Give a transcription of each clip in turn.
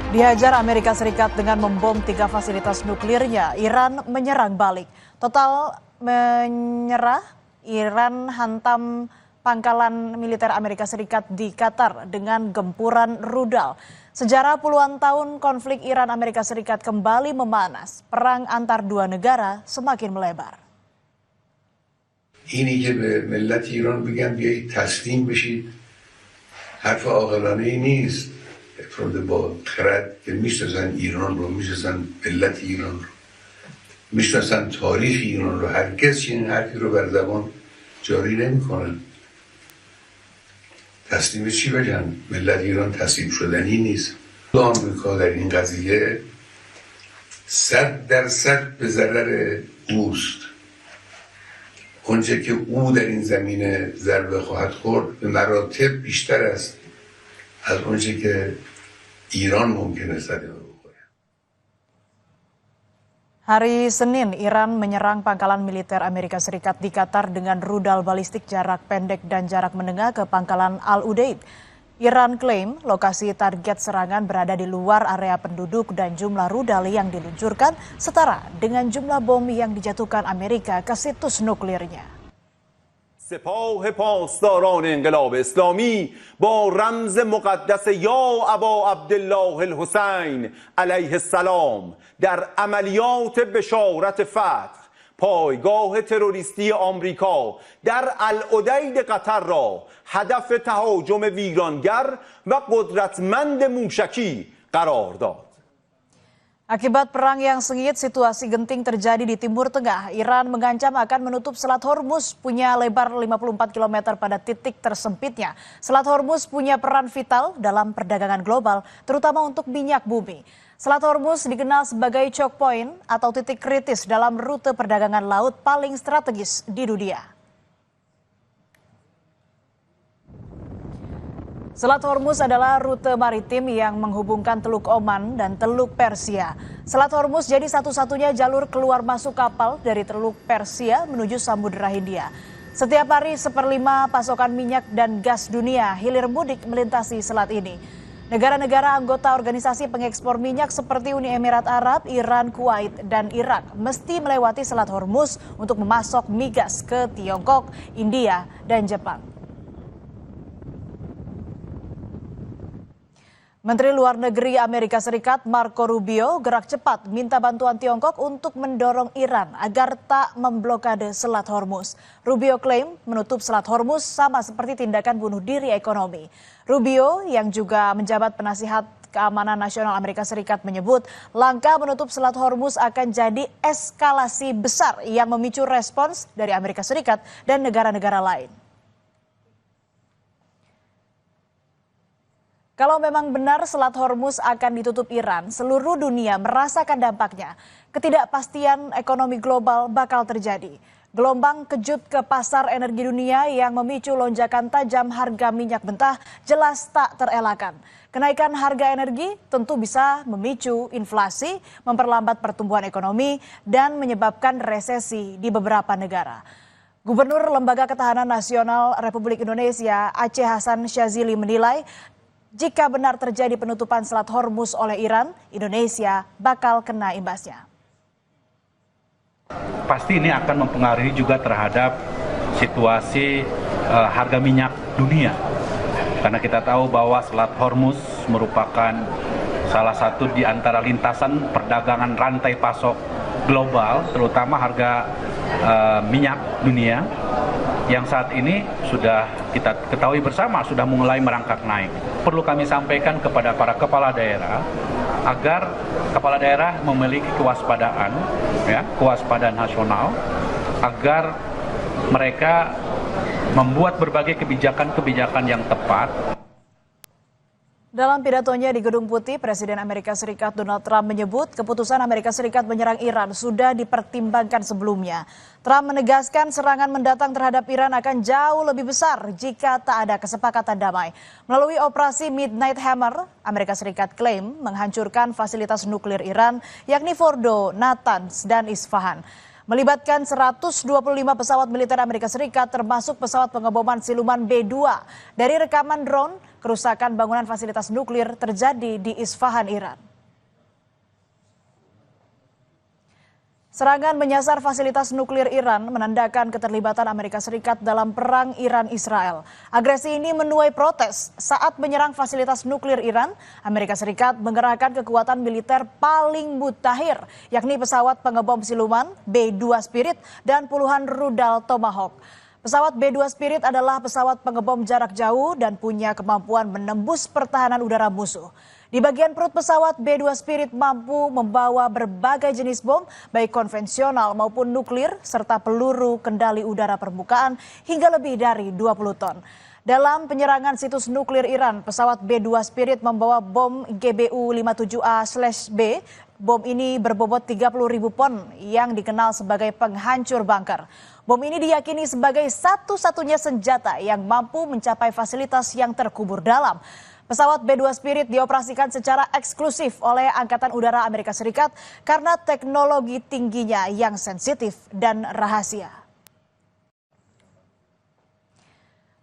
Dihajar Amerika Serikat dengan membom 3 fasilitas nuklirnya, Iran menyerang balik. Total menyerah, Iran hantam pangkalan militer Amerika Serikat di Qatar dengan gempuran rudal. Sejarah puluhan tahun konflik Iran-Amerika Serikat kembali memanas. Perang antar dua negara semakin melebar. اینی که به ملت ایران بگم بیایید تسلیم بشید حرف عاقلانه‌ای نیست. افراد با خرد که میشناسن ایران رو، میشناسن ملت ایران رو، میشناسن تاریخ ایران رو، هرگز چنین حرفی رو بر زبان جاری نمیکنن. تسلیم چی بگن؟ ملت ایران تسلیم شدنی نیست. آمریکا در این قضیه 100% به ضرر اوست. اونچه که او در این زمینه ضربه خواهد خورد به مراتب بیشتر است از اونچه که ایران ممکنه صدمه بخوره. Hari Senin, Iran menyerang pangkalan militer Amerika Serikat di Qatar dengan rudal balistik jarak pendek dan jarak menengah ke pangkalan Al-Udeid. Iran klaim lokasi target serangan berada di luar area penduduk dan jumlah rudal yang diluncurkan setara dengan jumlah bom yang dijatuhkan Amerika ke situs nuklirnya. سپاه پاسداران انقلاب اسلامی با رمز مقدس یا ابا عبدالله الحسین علیه السلام در عملیات بشارت فتح پایگاه تروریستی آمریکا در العدید قطر را هدف تهاجم ویرانگر و قدرتمند موشکی قرار داد. Akibat perang yang sengit, situasi genting terjadi di Timur Tengah. Iran mengancam akan menutup Selat Hormuz, punya lebar 54 km pada titik tersempitnya. Selat Hormuz punya peran vital dalam perdagangan global, terutama untuk minyak bumi. Selat Hormuz dikenal sebagai choke point atau titik kritis dalam rute perdagangan laut paling strategis di dunia. Selat Hormuz adalah rute maritim yang menghubungkan Teluk Oman dan Teluk Persia. Selat Hormuz jadi satu-satunya jalur keluar masuk kapal dari Teluk Persia menuju Samudera Hindia. Setiap hari 1/5 pasokan minyak dan gas dunia hilir mudik melintasi selat ini. Negara-negara anggota organisasi pengekspor minyak seperti Uni Emirat Arab, Iran, Kuwait, dan Irak mesti melewati Selat Hormuz untuk memasok migas ke Tiongkok, India, dan Jepang. Menteri Luar Negeri Amerika Serikat Marco Rubio gerak cepat minta bantuan Tiongkok untuk mendorong Iran agar tak memblokade Selat Hormuz. Rubio klaim menutup Selat Hormuz sama seperti tindakan bunuh diri ekonomi. Rubio yang juga menjabat penasihat Keamanan Nasional Amerika Serikat menyebut langkah menutup Selat Hormuz akan jadi eskalasi besar yang memicu respons dari Amerika Serikat dan negara-negara lain. Kalau memang benar Selat Hormuz akan ditutup Iran, seluruh dunia merasakan dampaknya. Ketidakpastian ekonomi global bakal terjadi. Gelombang kejut ke pasar energi dunia yang memicu lonjakan tajam harga minyak mentah jelas tak terelakkan. Kenaikan harga energi tentu bisa memicu inflasi, memperlambat pertumbuhan ekonomi, dan menyebabkan resesi di beberapa negara. Gubernur Lembaga Ketahanan Nasional Republik Indonesia Aceh Hasan Syazili menilai jika benar terjadi penutupan Selat Hormuz oleh Iran, Indonesia bakal kena imbasnya. Pasti ini akan mempengaruhi juga terhadap situasi harga minyak dunia. Karena kita tahu bahwa Selat Hormuz merupakan salah satu di antara lintasan perdagangan rantai pasok global, terutama harga minyak dunia yang saat ini sudah kita ketahui bersama sudah mulai merangkak naik. Perlu kami sampaikan kepada para kepala daerah agar kepala daerah memiliki kewaspadaan, kewaspadaan nasional, agar mereka membuat berbagai kebijakan-kebijakan yang tepat. Dalam pidatonya di Gedung Putih, Presiden Amerika Serikat Donald Trump menyebut keputusan Amerika Serikat menyerang Iran sudah dipertimbangkan sebelumnya. Trump menegaskan serangan mendatang terhadap Iran akan jauh lebih besar jika tak ada kesepakatan damai. Melalui operasi Midnight Hammer, Amerika Serikat klaim menghancurkan fasilitas nuklir Iran yakni Fordo, Natanz, dan Isfahan. melibatkan 125 pesawat militer Amerika Serikat termasuk pesawat pengeboman siluman B-2. Dari rekaman drone, kerusakan bangunan fasilitas nuklir terjadi di Isfahan, Iran. Serangan menyasar fasilitas nuklir Iran menandakan keterlibatan Amerika Serikat dalam perang Iran-Israel. Agresi ini menuai protes saat menyerang fasilitas nuklir Iran. Amerika Serikat mengerahkan kekuatan militer paling mutakhir, yakni pesawat pengebom siluman B-2 Spirit dan puluhan rudal Tomahawk. Pesawat B-2 Spirit adalah pesawat pengebom jarak jauh dan punya kemampuan menembus pertahanan udara musuh. Di bagian perut pesawat B-2 Spirit mampu membawa berbagai jenis bom, baik konvensional maupun nuklir, serta peluru kendali udara permukaan hingga lebih dari 20 ton. Dalam penyerangan situs nuklir Iran, pesawat B-2 Spirit membawa bom GBU-57A/B. Bom ini berbobot 30.000 pon yang dikenal sebagai penghancur bunker. Bom ini diyakini sebagai satu-satunya senjata yang mampu mencapai fasilitas yang terkubur dalam. Pesawat B-2 Spirit dioperasikan secara eksklusif oleh Angkatan Udara Amerika Serikat karena teknologi tingginya yang sensitif dan rahasia.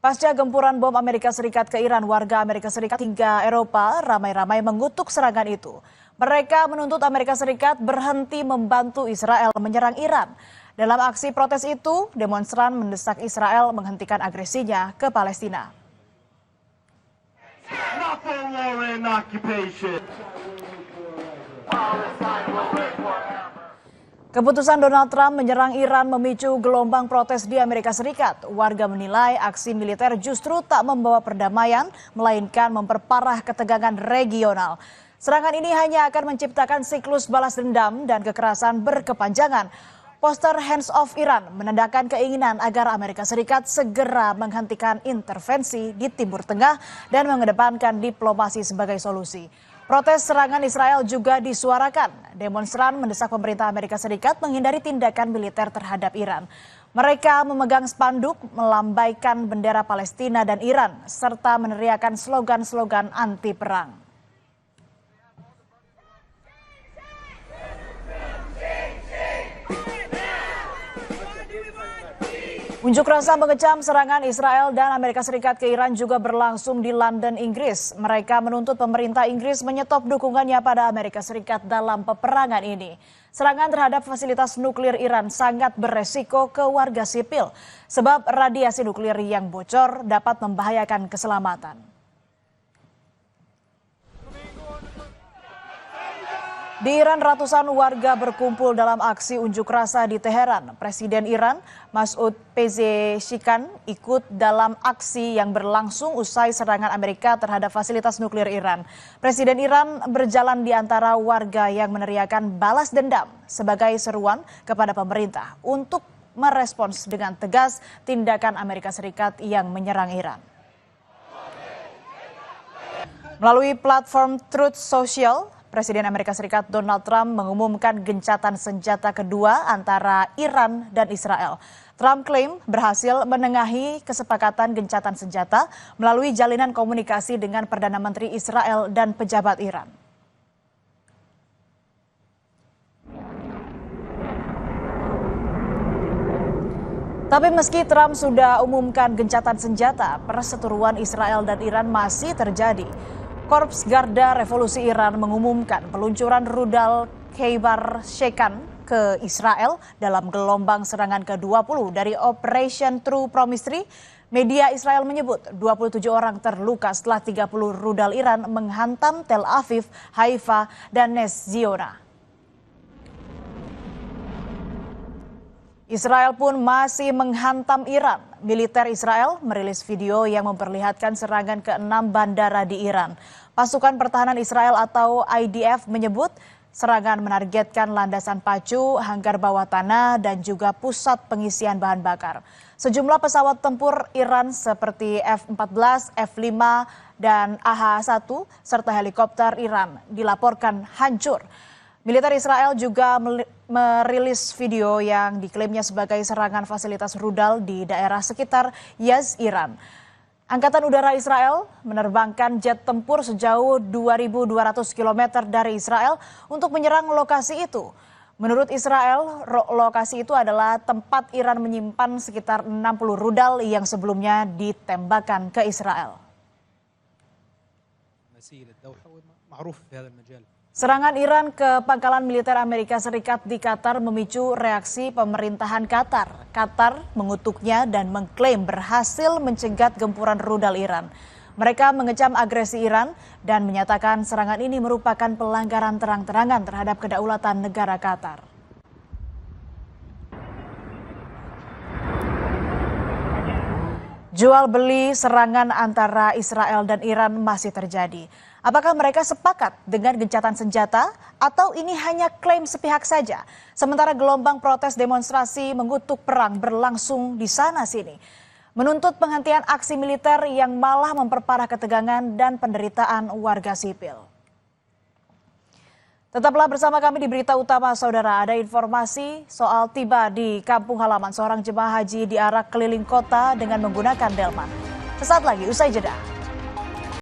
Pasca gempuran bom Amerika Serikat ke Iran, warga Amerika Serikat hingga Eropa ramai-ramai mengutuk serangan itu. Mereka menuntut Amerika Serikat berhenti membantu Israel menyerang Iran. Dalam aksi protes itu, demonstran mendesak Israel menghentikan agresinya ke Palestina. Keputusan Donald Trump menyerang Iran memicu gelombang protes di Amerika Serikat. Warga menilai aksi militer justru tak membawa perdamaian, melainkan memperparah ketegangan regional. Serangan ini hanya akan menciptakan siklus balas dendam dan kekerasan berkepanjangan. Poster Hands Off Iran menandakan keinginan agar Amerika Serikat segera menghentikan intervensi di Timur Tengah dan mengedepankan diplomasi sebagai solusi. Protes serangan Israel juga disuarakan. Demonstran mendesak pemerintah Amerika Serikat menghindari tindakan militer terhadap Iran. Mereka memegang spanduk melambaikan bendera Palestina dan Iran serta meneriakan slogan-slogan anti perang. Unjuk rasa mengecam serangan Israel dan Amerika Serikat ke Iran juga berlangsung di London, Inggris. Mereka menuntut pemerintah Inggris menyetop dukungannya pada Amerika Serikat dalam peperangan ini. Serangan terhadap fasilitas nuklir Iran sangat beresiko ke warga sipil, sebab radiasi nuklir yang bocor dapat membahayakan keselamatan. Di Iran, ratusan warga berkumpul dalam aksi unjuk rasa di Teheran. Presiden Iran, Masoud Pezeshkian, ikut dalam aksi yang berlangsung usai serangan Amerika terhadap fasilitas nuklir Iran. Presiden Iran berjalan di antara warga yang meneriakan balas dendam sebagai seruan kepada pemerintah untuk merespons dengan tegas tindakan Amerika Serikat yang menyerang Iran. Melalui platform Truth Social, Presiden Amerika Serikat Donald Trump mengumumkan gencatan senjata kedua antara Iran dan Israel. Trump klaim berhasil menengahi kesepakatan gencatan senjata melalui jalinan komunikasi dengan Perdana Menteri Israel dan pejabat Iran. Tapi meski Trump sudah umumkan gencatan senjata, perseteruan Israel dan Iran masih terjadi. Korps Garda Revolusi Iran mengumumkan peluncuran rudal Khaybar Shekan ke Israel dalam gelombang serangan ke-20 dari Operation True Promise. Media Israel menyebut 27 orang terluka setelah 30 rudal Iran menghantam Tel Aviv, Haifa, dan Nes Ziona. Israel pun masih menghantam Iran. Militer Israel merilis video yang memperlihatkan serangan ke-6 bandara di Iran. Pasukan Pertahanan Israel atau IDF menyebut serangan menargetkan landasan pacu, hanggar bawah tanah, dan juga pusat pengisian bahan bakar. Sejumlah pesawat tempur Iran seperti F-14, F-5, dan AH-1 serta helikopter Iran dilaporkan hancur. Militer Israel juga merilis video yang diklaimnya sebagai serangan fasilitas rudal di daerah sekitar Yaz, Iran. Angkatan Udara Israel menerbangkan jet tempur sejauh 2.200 km dari Israel untuk menyerang lokasi itu. Menurut Israel, lokasi itu adalah tempat Iran menyimpan sekitar 60 rudal yang sebelumnya ditembakkan ke Israel. Serangan Iran ke pangkalan militer Amerika Serikat di Qatar memicu reaksi pemerintahan Qatar. Qatar mengutuknya dan mengklaim berhasil mencegat gempuran rudal Iran. Mereka mengecam agresi Iran dan menyatakan serangan ini merupakan pelanggaran terang-terangan terhadap kedaulatan negara Qatar. Jual beli serangan antara Israel dan Iran masih terjadi. Apakah mereka sepakat dengan gencatan senjata atau ini hanya klaim sepihak saja? Sementara gelombang protes demonstrasi mengutuk perang berlangsung di sana-sini. Menuntut penghentian aksi militer yang malah memperparah ketegangan dan penderitaan warga sipil. Tetaplah bersama kami di Berita Utama, Saudara. Ada informasi soal tiba di kampung halaman seorang jemaah haji diarak keliling kota dengan menggunakan delman. Sesaat lagi, usai jeda.